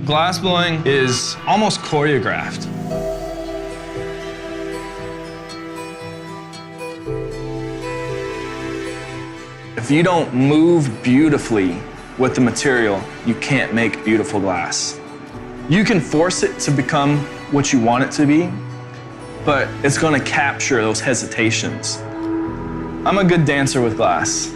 Glass blowing is almost choreographed. If you don't move beautifully with the material, you can't make beautiful glass. You can force it to become what you want it to be, but it's going to capture those hesitations. I'm a good dancer with glass.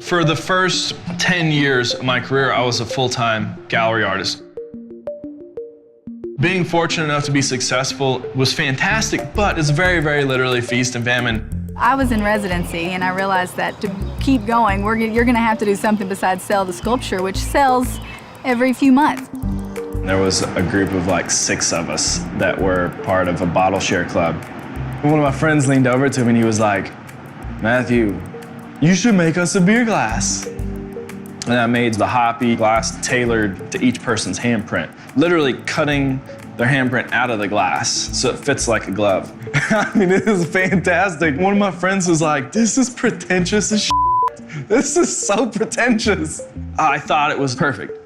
For the first 10 years of my career, I was a full-time gallery artist. Being fortunate enough to be successful was fantastic, but it's very, very literally feast and famine. I was in residency, and I realized that to keep going, you're going to have to do something besides sell the sculpture, which sells every few months. There was a group of like 6 of us that were part of a bottle share club. One of my friends leaned over to me and he was like, "Matthew, you should make us a beer glass." And I made the hoppy glass tailored to each person's handprint, literally cutting their handprint out of the glass so it fits like a glove. I mean, it is fantastic. One of my friends was like, "This is pretentious as shit. This is so pretentious." I thought it was perfect.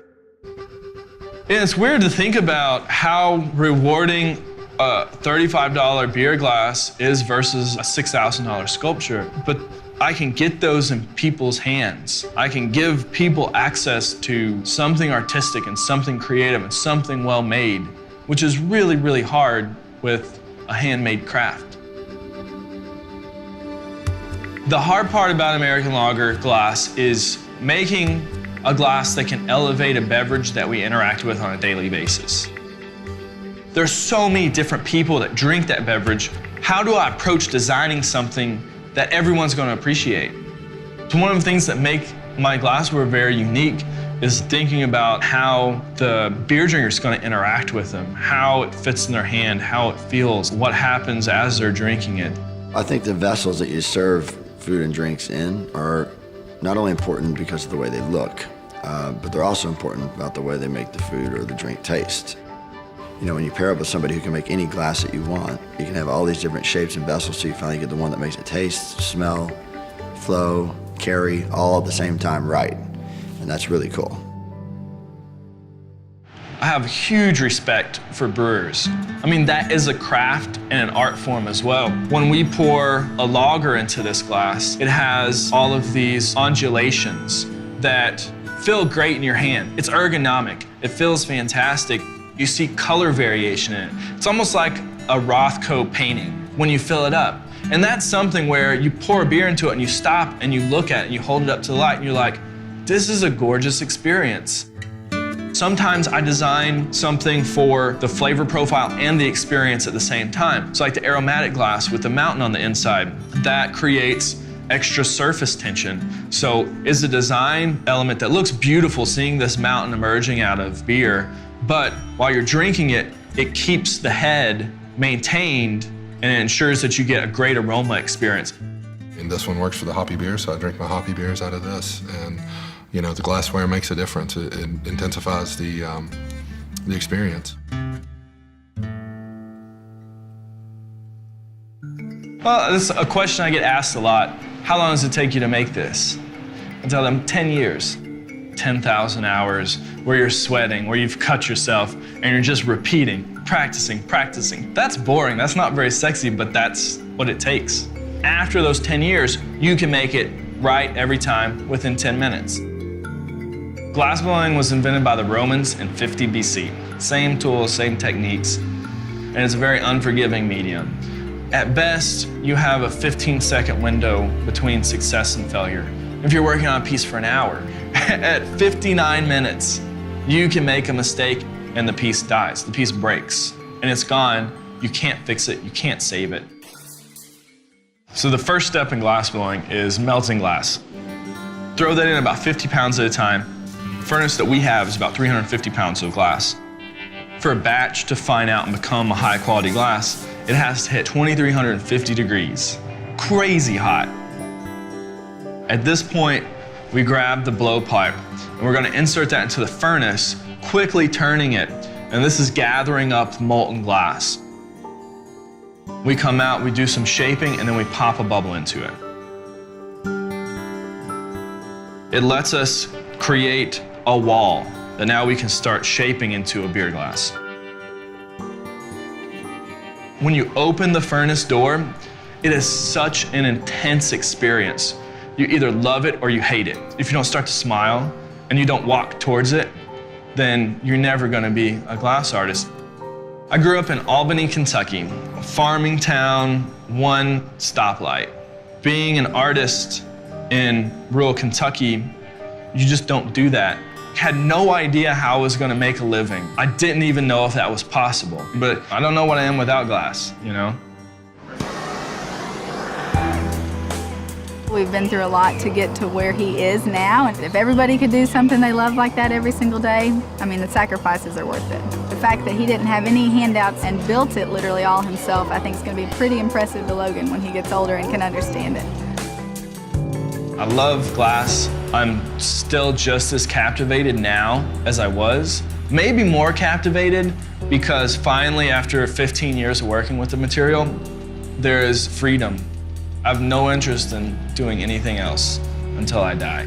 And it's weird to think about how rewarding a $35 beer glass is versus a $6,000 sculpture, but I can get those in people's hands. I can give people access to something artistic and something creative and something well made, which is really, really hard with a handmade craft. The hard part about American lager glass is making a glass that can elevate a beverage that we interact with on a daily basis. There's so many different people that drink that beverage. How do I approach designing something that everyone's going to appreciate? So one of the things that make my glassware very unique is thinking about how the beer drinker is going to interact with them, how it fits in their hand, how it feels, what happens as they're drinking it. I think the vessels that you serve food and drinks in are not only important because of the way they look, but they're also important about the way they make the food or the drink taste. You know, when you pair up with somebody who can make any glass that you want, you can have all these different shapes and vessels so you finally get the one that makes it taste, smell, flow, carry, all at the same time right. And that's really cool. I have huge respect for brewers. I mean, that is a craft and an art form as well. When we pour a lager into this glass, it has all of these undulations that feel great in your hand. It's ergonomic. It feels fantastic. You see color variation in it. It's almost like a Rothko painting when you fill it up. And that's something where you pour a beer into it and you stop and you look at it and you hold it up to the light and you're like, this is a gorgeous experience. Sometimes I design something for the flavor profile and the experience at the same time. So like the aromatic glass with the mountain on the inside, that creates extra surface tension. So it's a design element that looks beautiful seeing this mountain emerging out of beer, but while you're drinking it, it keeps the head maintained and it ensures that you get a great aroma experience. And this one works for the hoppy beer, so I drink my hoppy beers out of this. And you know, the glassware makes a difference. It intensifies the experience. Well, this is a question I get asked a lot. How long does it take you to make this? I tell them 10 years, 10,000 hours, where you're sweating, where you've cut yourself, and you're just repeating, practicing, practicing. That's boring, that's not very sexy, but that's what it takes. After those 10 years, you can make it right every time within 10 minutes. Glassblowing was invented by the Romans in 50 BC. Same tools, same techniques, and it's a very unforgiving medium. At best, you have a 15-second window between success and failure. If you're working on a piece for an hour, at 59 minutes, you can make a mistake and the piece dies, the piece breaks, and it's gone. You can't fix it, you can't save it. So the first step in glassblowing is melting glass. Throw that in about 50 pounds at a time. The furnace that we have is about 350 pounds of glass. For a batch to fine out and become a high quality glass, it has to hit 2,350 degrees. Crazy hot. At this point, we grab the blowpipe and we're gonna insert that into the furnace, quickly turning it, and this is gathering up molten glass. We come out, we do some shaping, and then we pop a bubble into it. It lets us create a wall that now we can start shaping into a beer glass. When you open the furnace door, it is such an intense experience. You either love it or you hate it. If you don't start to smile and you don't walk towards it, then you're never gonna be a glass artist. I grew up in Albany, Kentucky, a farming town, one stoplight. Being an artist in rural Kentucky, you just don't do that. Had no idea how I was gonna make a living. I didn't even know if that was possible. But I don't know what I am without glass, you know? We've been through a lot to get to where he is now. And if everybody could do something they love like that every single day, I mean, the sacrifices are worth it. The fact that he didn't have any handouts and built it literally all himself, I think is gonna be pretty impressive to Logan when he gets older and can understand it. I love glass. I'm still just as captivated now as I was. Maybe more captivated because finally, after 15 years of working with the material, there is freedom. I have no interest in doing anything else until I die.